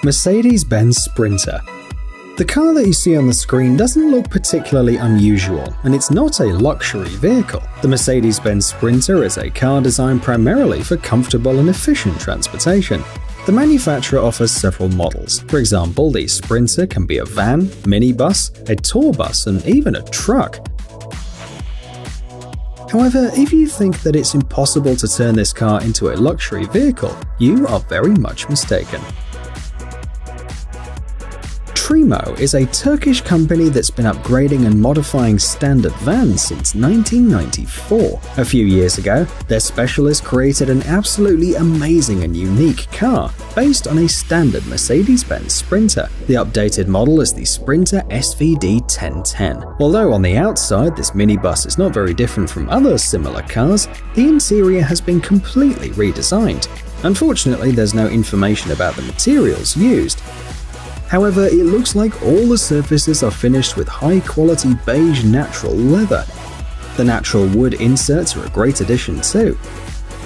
Mercedes-Benz Sprinter. The car that you see on the screen doesn't look particularly unusual, and it's not a luxury vehicle. The Mercedes-Benz Sprinter is a car designed primarily for comfortable and efficient transportation. The manufacturer offers several models. For example, the Sprinter can be a van, minibus, a tour bus, and even a truck. However, if you think that it's impossible to turn this car into a luxury vehicle, you are very much mistaken. Trimo is a Turkish company that's been upgrading and modifying standard vans since 1994. A few years ago, their specialists created an absolutely amazing and unique car based on a standard Mercedes-Benz Sprinter. The updated model is the Sprinter SVD 1010. Although on the outside this minibus is not very different from other similar cars, the interior has been completely redesigned. Unfortunately, there's no information about the materials used. However, it looks like all the surfaces are finished with high-quality beige natural leather. The natural wood inserts are a great addition too.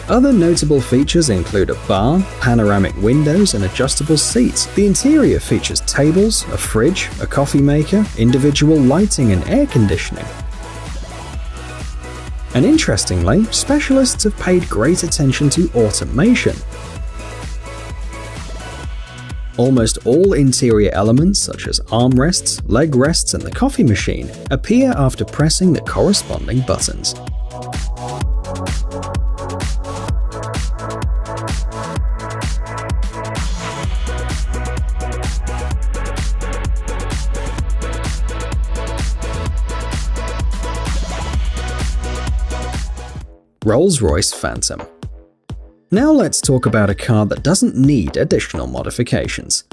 Other notable features include a bar, panoramic windows, and adjustable seats. The interior features tables, a fridge, a coffee maker, individual lighting, and air conditioning. And interestingly, specialists have paid great attention to automation. Almost all interior elements, such as armrests, leg rests, and the coffee machine, appear after pressing the corresponding buttons. Rolls-Royce Phantom. Now let's talk about a car that doesn't need additional modifications.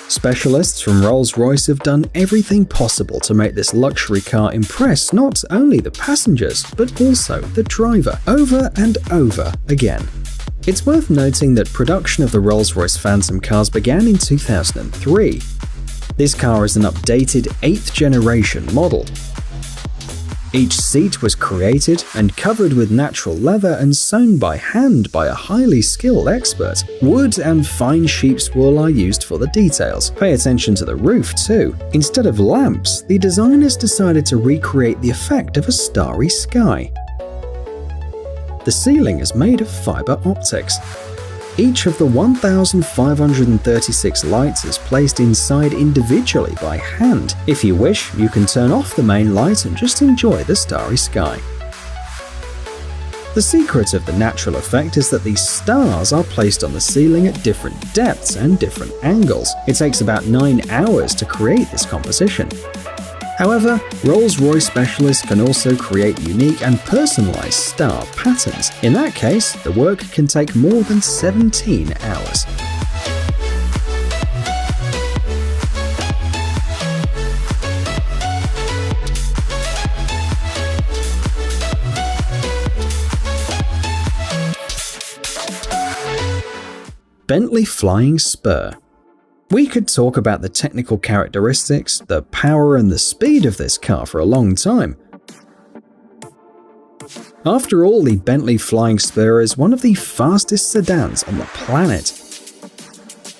Specialists from Rolls-Royce have done everything possible to make this luxury car impress not only the passengers, but also the driver, over and over again. It's worth noting that production of the Rolls-Royce Phantom cars began in 2003. This car is an updated 8th generation model. Each seat was created and covered with natural leather and sewn by hand by a highly skilled expert. Wood and fine sheep's wool are used for the details. Pay attention to the roof too. Instead of lamps, the designers decided to recreate the effect of a starry sky. The ceiling is made of fiber optics. Each of the 1,536 lights is placed inside individually by hand. If you wish, you can turn off the main light and just enjoy the starry sky. The secret of the natural effect is that these stars are placed on the ceiling at different depths and different angles. It takes about 9 hours to create this composition. However, Rolls-Royce specialists can also create unique and personalized star patterns. In that case, the work can take more than 17 hours. Bentley Flying Spur. We could talk about the technical characteristics, the power and the speed of this car for a long time. After all, the Bentley Flying Spur is one of the fastest sedans on the planet.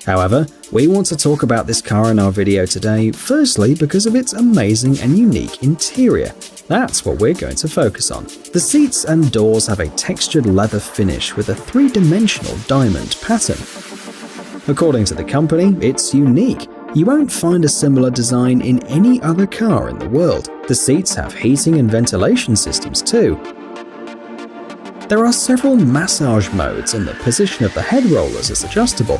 However, we want to talk about this car in our video today, firstly because of its amazing and unique interior. That's what we're going to focus on. The seats and doors have a textured leather finish with a 3-dimensional diamond pattern. According to the company, it's unique. You won't find a similar design in any other car in the world. The seats have heating and ventilation systems too. There are several massage modes and the position of the head rollers is adjustable.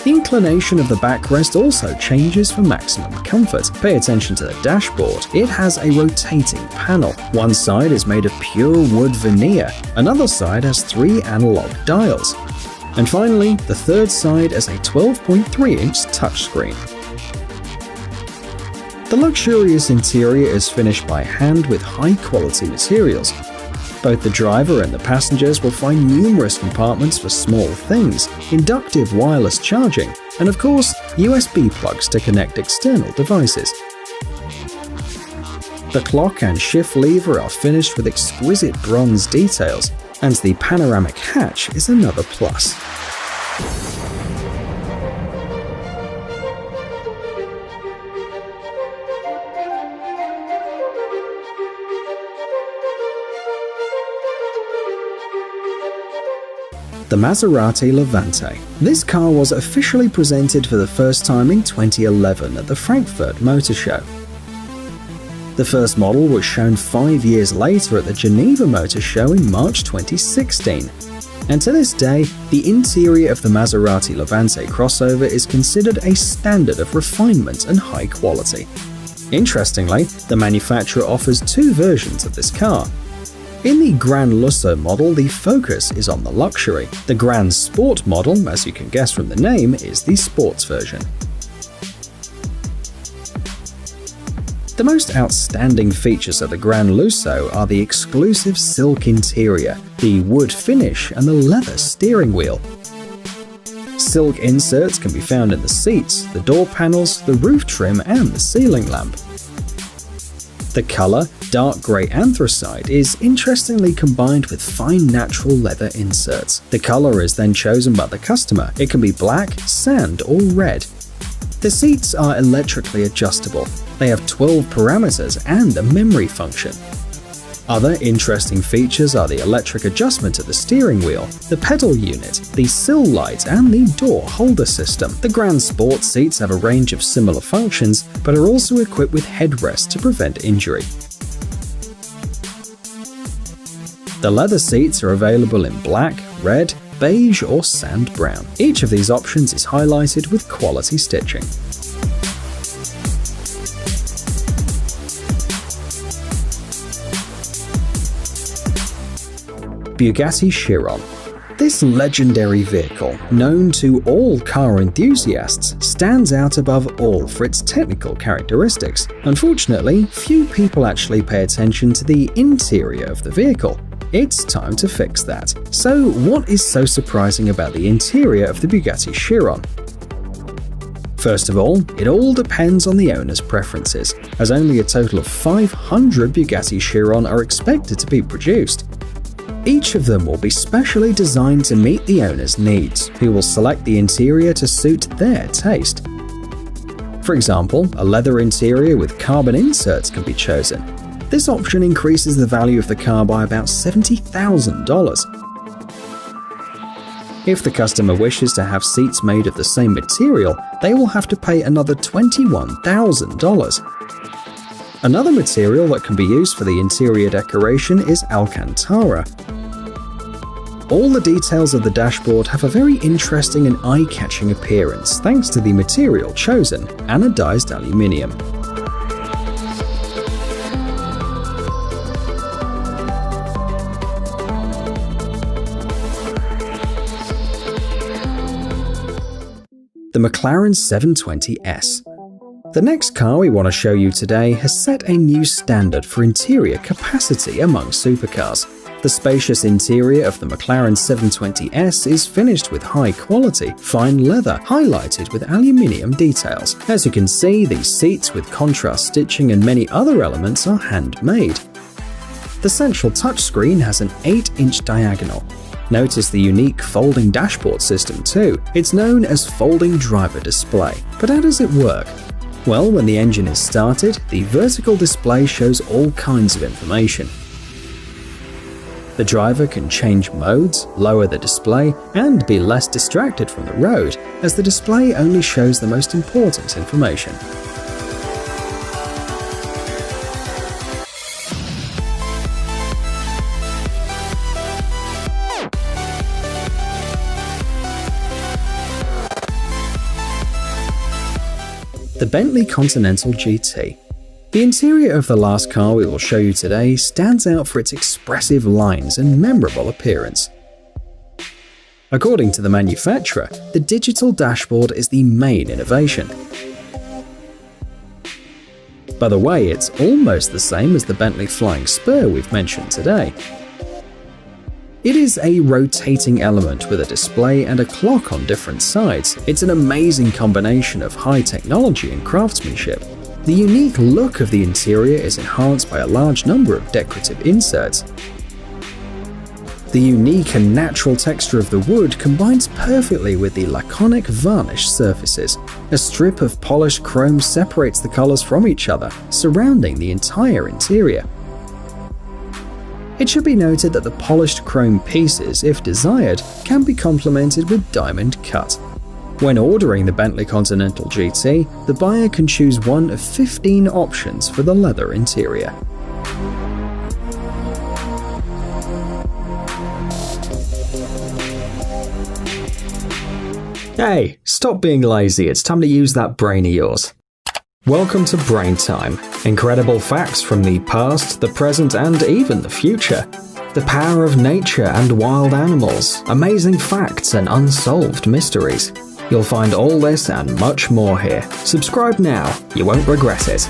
The inclination of the backrest also changes for maximum comfort. Pay attention to the dashboard. It has a rotating panel. One side is made of pure wood veneer, another side has 3 analog dials. And finally, the third side is a 12.3-inch touchscreen. The luxurious interior is finished by hand with high-quality materials. Both the driver and the passengers will find numerous compartments for small things, inductive wireless charging, and of course, USB plugs to connect external devices. The clock and shift lever are finished with exquisite bronze details, and the panoramic hatch is another plus. The Maserati Levante. This car was officially presented for the first time in 2011 at the Frankfurt Motor Show. The first model was shown 5 years later at the Geneva Motor Show in March 2016. And to this day, the interior of the Maserati Levante crossover is considered a standard of refinement and high quality. Interestingly, the manufacturer offers two versions of this car. In the Gran Lusso model, the focus is on the luxury. The Gran Sport model, as you can guess from the name, is the sports version. The most outstanding features of the Gran Lusso are the exclusive silk interior, the wood finish, and the leather steering wheel. Silk inserts can be found in the seats, the door panels, the roof trim, and the ceiling lamp. The color, dark grey anthracite, is interestingly combined with fine natural leather inserts. The color is then chosen by the customer. It can be black, sand, or red. The seats are electrically adjustable. They have 12 parameters and a memory function. Other interesting features are the electric adjustment of the steering wheel, the pedal unit, the sill light, and the door holder system. The Gran Sport seats have a range of similar functions, but are also equipped with headrests to prevent injury. The leather seats are available in black, red, beige, or sand brown. Each of these options is highlighted with quality stitching. Bugatti Chiron. This legendary vehicle, known to all car enthusiasts, stands out above all for its technical characteristics. Unfortunately, few people actually pay attention to the interior of the vehicle. It's time to fix that. So, what is so surprising about the interior of the Bugatti Chiron? First of all, it all depends on the owner's preferences, as only a total of 500 Bugatti Chiron are expected to be produced. Each of them will be specially designed to meet the owner's needs, who will select the interior to suit their taste. For example, a leather interior with carbon inserts can be chosen. This option increases the value of the car by about $70,000. If the customer wishes to have seats made of the same material, they will have to pay another $21,000. Another material that can be used for the interior decoration is Alcantara. All the details of the dashboard have a very interesting and eye-catching appearance thanks to the material chosen, anodized aluminium. The McLaren 720S. The next car we want to show you today has set a new standard for interior capacity among supercars. The spacious interior of the McLaren 720S is finished with high-quality, fine leather highlighted with aluminium details. As you can see, these seats with contrast stitching and many other elements are handmade. The central touchscreen has an 8-inch diagonal. Notice the unique folding dashboard system too. It's known as folding driver display. But how does it work? Well, when the engine is started, the vertical display shows all kinds of information. The driver can change modes, lower the display, and be less distracted from the road, as the display only shows the most important information. The Bentley Continental GT. The interior of the last car we will show you today stands out for its expressive lines and memorable appearance. According to the manufacturer, the digital dashboard is the main innovation. By the way, it's almost the same as the Bentley Flying Spur we've mentioned today. It is a rotating element with a display and a clock on different sides. It's an amazing combination of high technology and craftsmanship. The unique look of the interior is enhanced by a large number of decorative inserts. The unique and natural texture of the wood combines perfectly with the laconic varnished surfaces. A strip of polished chrome separates the colors from each other, surrounding the entire interior. It should be noted that the polished chrome pieces, if desired, can be complemented with diamond cut. When ordering the Bentley Continental GT, the buyer can choose one of 15 options for the leather interior. Hey, stop being lazy, it's time to use that brain of yours. Welcome to Brain Time. Incredible facts from the past, the present, and even the future. The power of nature and wild animals, amazing facts and unsolved mysteries. You'll find all this and much more here. Subscribe now, you won't regret it.